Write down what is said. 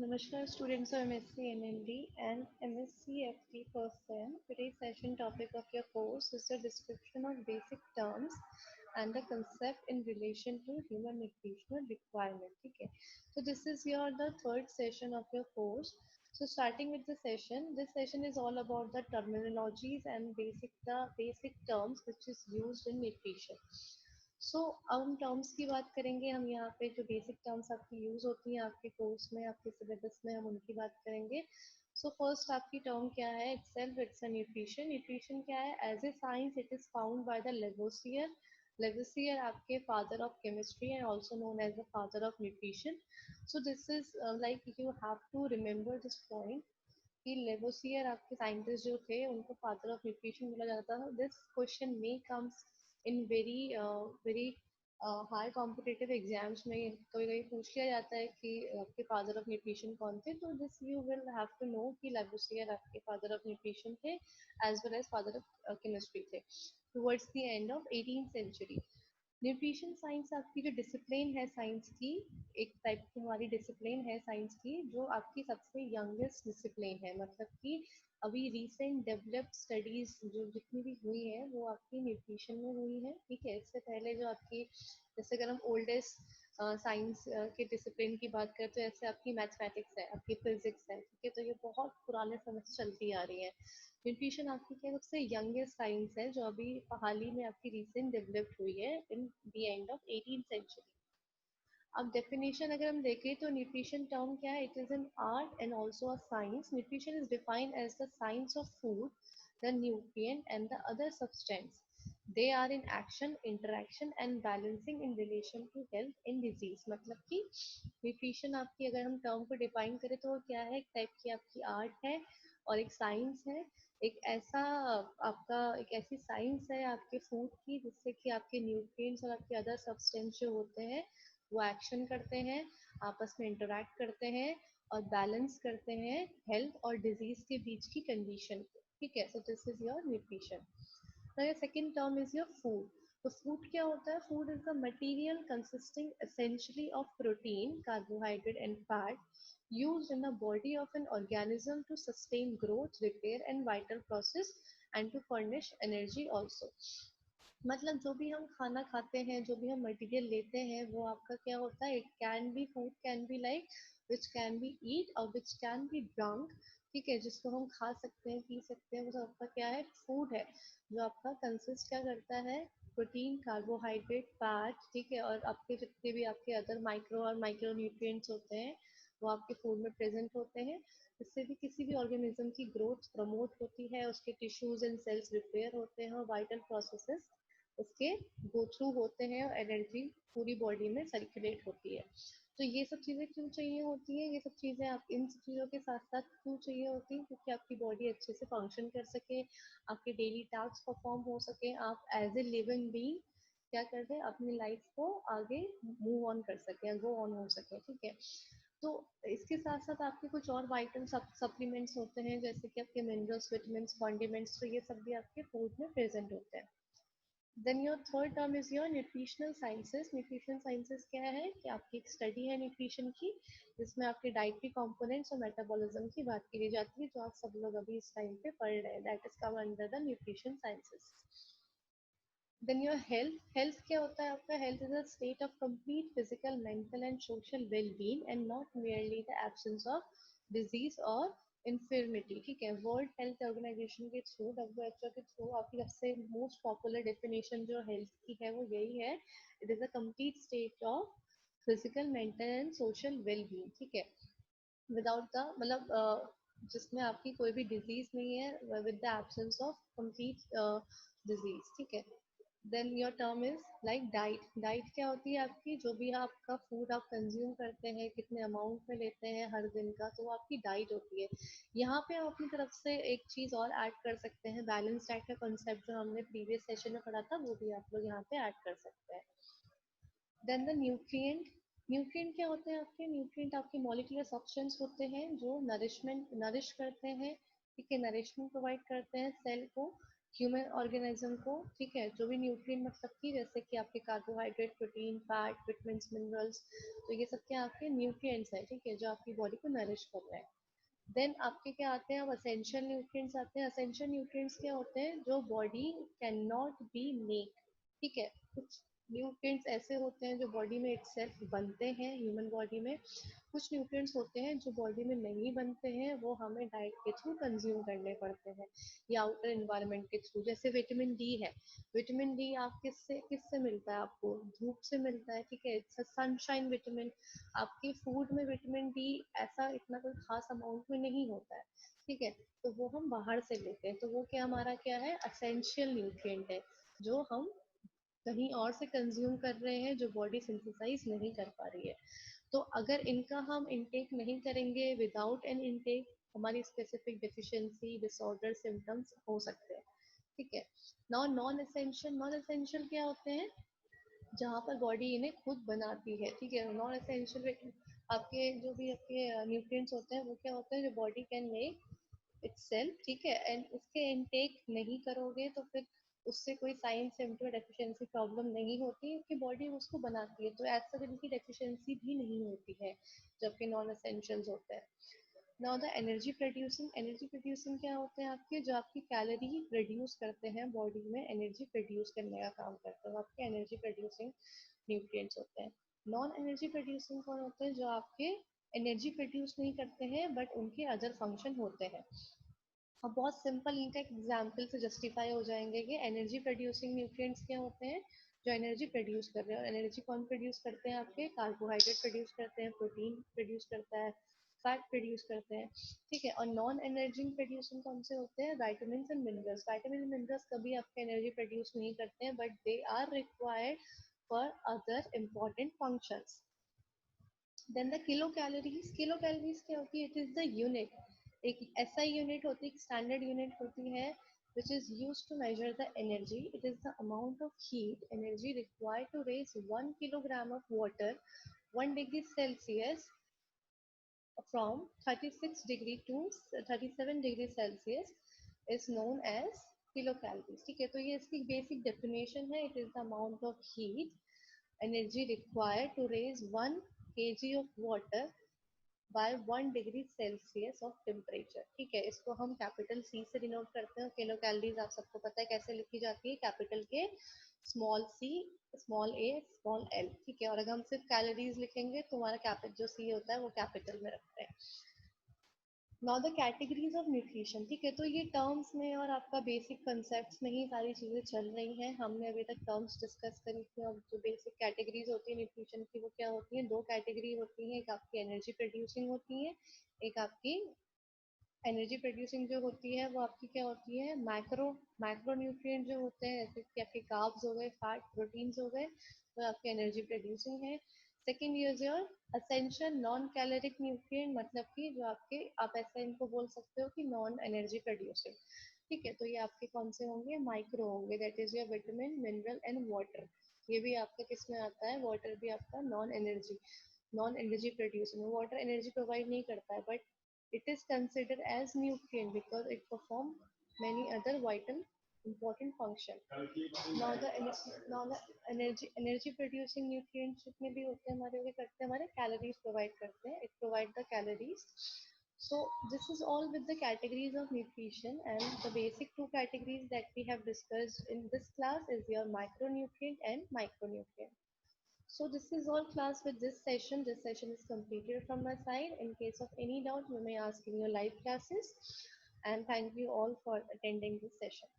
Namaskar students of MSc NMD and MSc FT first sem. Today's session topic of your course is the description of basic terms and the concept in relation to human nutritional requirement. Okay. So this is the third session of your course. So starting with the session, this session is all about the terminologies and the basic terms which is used in nutrition. अब हम terms की बात करेंगे। हम यहाँ पे जो basic terms आपकी यूज होती हैं आपके कोर्स में, आपके सिलेबस में, हम उनकी बात करेंगे। फर्स्ट आपकी टर्म क्या है? Itself it's a nutrition. Nutrition क्या है? As a science it is found by the Lavoisier. Lavoisier आपके father of chemistry and also known as the father of nutrition. So this is like you have to remember this point कि Lavoisier आपके scientist जो थे उनको father of nutrition बोला जाता था। This question में comes in very high competitive exams में कभी कभी पूछ लिया जाता है कि आपके फादर ऑफ न्यूट्रिशन कौन थे। तो this you will have to know कि लेवोसियर आपके फादर ऑफ न्यूट्रिशन थे as well as father of chemistry थे towards the end of 18th century. Nutrition science आपकी जो डिसिप्लिन है साइंस की, एक टाइप की हमारी डिसिप्लिन है साइंस की, जो आपकी सबसे यंगेस्ट डिसिप्लिन है। मतलब कि अभी रिसेंट डेवलप्ड स्टडीज जो जितनी भी हुई है वो आपकी न्यूट्रिशन में हुई है। ठीक है, इससे पहले जो आपकी, जैसे अगर हम ओल्डेस्ट साइंस के डिसिप्लिन की बात करें तो ऐसे आपकी मैथमेटिक्स है, आपकी फिजिक्स है। ठीक है, तो ये बहुत पुराने समय से चलती आ रही है। न्यूट्रिशन आपकी क्या सबसे यंगेस्ट साइंस है जो अभी हाल ही में आपकी रिसेंट डेवलप्ड हुई है in the end of 18th century. अब डेफिनेशन अगर हम देखें तो न्यूट्रिशन टर्म क्या है? It is an art and also a science. Nutrition is defined as the science of food, the nutrient and the other substance. They are in action, interaction and balancing in relation to health and disease. मतलब कि nutrition आपकी अगर हम term को define करें तो वो क्या है? एक टाइप की आपकी आर्ट है और एक साइंस है। एक ऐसा आपका एक ऐसी साइंस है आपके फूड की जिससे कि आपके न्यूट्रिएंट्स और आपके अदर सब्सटेंस जो होते हैं वो एक्शन करते हैं, आपस में इंटरेक्ट करते हैं और बैलेंस करते हैं हेल्थ और डिजीज के बीच की कंडीशन को। ठीक है, सो this is your nutrition. Now your second term is your food. तो food क्या होता है? Food is the material consisting essentially of protein, carbohydrate and fat used in the body of an organism to sustain growth, repair and vital process and to furnish energy also. मतलब जो भी हम खाना खाते हैं, जो भी हम मटेरियल लेते हैं, वो आपका क्या होता है? It can be food, can be like which can be eat और विच कैन बी ड्रंक। ठीक है, जिसको हम खा सकते हैं, पी सकते हैं, वो सब आपका क्या है? फूड है। जो आपका कंसिस्ट क्या करता है? Protein, carbohydrate, fat. ठीक है, और आपके जितने भी आपके अदर माइक्रो और माइक्रो न्यूट्रिएंट्स होते हैं वो आपके फूड में प्रेजेंट होते हैं। इससे भी किसी भी ऑर्गेनिज्म की ग्रोथ प्रमोट होती है, उसके टिश्यूज एंड सेल्स रिपेयर होते हैं और वाइटल प्रोसेसेस उसके गो थ्रू होते हैं और एनर्जी पूरी बॉडी में सर्कुलेट होती है। तो ये सब चीज़ें क्यों चाहिए होती है? ये सब चीज़ें आप इन सब चीज़ों के साथ साथ क्यों चाहिए होती है? क्योंकि आपकी बॉडी अच्छे से फंक्शन कर सके, आपके डेली टास्क परफॉर्म हो सके, आप एज ए लिविंग बीइंग क्या कर दे अपनी लाइफ को आगे मूव ऑन कर सके, गो ऑन हो सके। ठीक है, तो इसके साथ साथ आपके कुछ और वाइटल सप्लीमेंट्स होते हैं जैसे कि आपके मिनरल्स, विटामिन्स, कॉन्डिमेंट्स, तो ये सब भी आपके फूड में प्रेजेंट होते हैं। Then your third term is your nutritional sciences. Nutrition sciences क्या है? कि आपकी एक स्टडी है न्यूट्रिशन की जिसमें आपके डाइटरी कंपोनेंट्स और मेटाबॉलिज्म की बात की जाती है, जो आप सब लोग अभी इस टाइम पे पढ़ रहे हैं। That is come under the nutrition sciences. Then your health. Health क्या होता है आपका? Health is a state of complete physical, mental and social wellbeing and not merely the absence of disease और इन्फिर्मिटी। ठीक है, वर्ल्ड हेल्थ ऑर्गेनाइजेशन के थ्रू, W H O के थ्रू आपकी सबसे मोस्ट पॉपुलर डेफिनेशन जो हेल्थ की है वो यही है, it is a complete state of physical, mental and social wellbeing. ठीक है, विदाउट द मतलब जिसमें आपकी कोई भी डिजीज नहीं है, with the absence of complete disease. ठीक है, then your term is like diet. Diet क्या होती है आपकी? जो भी आपका फूड आप कंज्यूम करते हैं, कितने अमाउंट में लेते हैं हर दिन का, तो वो आपकी डाइट होती है। यहाँ पे हम अपनी तरफ से एक चीज और ऐड कर सकते हैं, बैलेंस डाइट का कॉन्सेप्ट जो हमने प्रीवियस सेशन में पढ़ा था वो भी आप लोग यहाँ पे ऐड कर सकते हैं। Then the nutrient. न्यूट्रिएंट क्या होते हैं आपके? न्यूट्रिएंट आपके मॉलिक्यूलर सब्सटेंस होते हैं जो नरिश करते हैं। ठीक है, नरिशमेंट प्रोवाइड करते हैं सेल को ह्यूमन ऑर्गेनिज्म को, ठीक है, जो भी न्यूट्रिएंट मतलब कि जैसे कि आपके carbohydrate, protein, fat, vitamins, minerals, तो ये सब क्या आपके न्यूट्रिएंट्स हैं, ठीक है, जो आपकी बॉडी को नरिश कर रहे हैं। देन आपके क्या आते हैं, अब असेंशियल न्यूट्रिएंट्स आते हैं। असेंशियल न्यूट्रिएंट्स क्या होते हैं, जो body can not be make, ठीक है। कुछ न्यूट्रिएंट्स ऐसे होते हैं जो बॉडी में इटसेल्फ बनते हैं, ह्यूमन बॉडी में। कुछ न्यूट्रिएंट्स होते हैं जो बॉडी में नहीं बनते हैं, वो हमें डाइट के थ्रू कंज्यूम करने पड़ते हैं या आउटर एनवायरनमेंट के थ्रू। जैसे विटामिन डी है, विटामिन डी आप किससे किससे मिलता है, आपको धूप से मिलता है, ठीक है, इट्स सनशाइन विटामिन। आपके फूड में विटामिन डी ऐसा इतना कोई खास अमाउंट में नहीं होता है, ठीक है, तो वो हम बाहर से लेते हैं, तो वो क्या हमारा क्या है, असेंशियल न्यूट्रिएंट है, जो हम कहीं और से कंज्यूम कर रहे हैं, जो बॉडी सिंथेसाइज नहीं कर पा रही है। तो अगर इनका हम इनटेक नहीं करेंगे, विदाउट एन इनटेक हमारी स्पेसिफिक डिफिशियंसी, डिसऑर्डर, सिम्टम्स हो सकते हैं, ठीक है। नॉन एसेंशियल, नॉन एसेंशियल क्या होते हैं, जहाँ पर बॉडी इन्हें खुद बनाती है, ठीक है। नॉन एसेंशियल आपके जो भी आपके न्यूट्रिएंट्स होते हैं, वो क्या होते हैं, जो बॉडी कैन मेक इटसेल्फ, ठीक है, एंड उसके इनटेक नहीं करोगे तो फिर उससे कोई साइन सिम्टम डेफिशिएंसी प्रॉब्लम नहीं होती, कि बॉडी उसको बनाती है, तो एज सच इनकी डेफिशिएंसी भी नहीं होती है, जबकि नॉन एसेंशियल्स होते हैं। Now the energy producing, energy producing क्या होते हैं आपके, जो आपकी कैलोरी प्रोड्यूस करते हैं बॉडी में, एनर्जी प्रोड्यूस करने का काम करते हैं, वो आपके एनर्जी प्रोड्यूसिंग न्यूट्रिएंट्स होते हैं। नॉन एनर्जी प्रोड्यूसिंग कौन होते हैं, जो आपके एनर्जी प्रोड्यूस नहीं करते हैं बट उनके अदर फंक्शन होते हैं। अब बहुत सिंपल इनका एक एग्जाम्पल से जस्टिफाई हो जाएंगे कि एनर्जी प्रोड्यूसिंग न्यूट्रिएंट्स क्या होते हैं, जो एनर्जी प्रोड्यूस कर रहे हैं। और एनर्जी कौन प्रोड्यूस करते हैं, आपके कार्बोहाइड्रेट प्रोड्यूस करते हैं, प्रोटीन प्रोड्यूस करता है, फैट प्रोड्यूस करते हैं, ठीक है। और नॉन एनर्जी प्रोड्यूसिंग कौन से होते हैं, vitamin and minerals. Vitamin minerals कभी आपके एनर्जी प्रोड्यूस नहीं करते हैं, but they are required for other important functions. Then the kilo calories, kilo calories क्या होती है, इट इज द यूनिट, एक ऐसा यूनिट होती है, स्टैंडर्ड यूनिट होती है, which is used to measure the energy. It is the amount of heat energy required to raise 1 kilogram of water 1 degree Celsius from 36 degree to 37 degree Celsius is known as kilocalories, ठीक है। तो ये इसकी basic definition है, it is the amount of heat energy required to raise 1 kg of water by 1 degree Celsius of temperature, ठीक है। इसको हम कैपिटल सी से डिनोट करते हैं। किलो कैलोरीज आप सबको पता है कैसे लिखी जाती है, कैपिटल के, स्मॉल सी, स्मॉल ए, स्मॉल एल, ठीक है। और अगर हम सिर्फ कैलोरीज लिखेंगे तो हमारा कैपिटल जो सी होता है वो कैपिटल में रखते हैं। Now the categories of nutrition, ठीक है, तो ये टर्म्स में और आपका बेसिक कंसेप्ट्स में ही सारी चीजें चल रही हैं। हमने अभी तक टर्म्स डिस्कस करी थी, और जो बेसिक कैटेगरीज होती है न्यूट्रिशन की, वो क्या होती है, दो कैटेगरी होती है, एक आपकी एनर्जी प्रोड्यूसिंग होती है, एक आपकी एनर्जी प्रोड्यूसिंग जो होती है वो आपकी क्या होती है, मैक्रो, मैक्रो न्यूट्रिएंट जो होते हैं, जैसे कि आपके कार्ब्स हो गए, फैट, प्रोटीन्स हो गए, तो आपकी एनर्जी प्रोड्यूसिंग है। Second is your essential non caloric nutrient, मतलब कि जो आपके, आप ऐसा इनको बोल सकते हो कि नॉन एनर्जी प्रोड्यूसिंग, ठीक है। तो ये आपके कौन से होंगे, माइक्रो होंगे, that is your vitamin, mineral and water. ये भी आपका किस में आता है, वाटर भी आपका non energy, non energy producing. Water energy provide नहीं करता है, but it is considered as nutrient because it perform many other vital important function. Now the energy producing nutrients जितने भी होते हैं हमारे, वो करते हैं, हमारे calories provide करते हैं, it provide the calories. So this is all with the categories of nutrition, and the basic two categories that we have discussed in this class is your macronutrient and micronutrient. So this is all class with this session. This session is completed from my side. In case of any doubt, you may ask in your live classes. And thank you all for attending this session.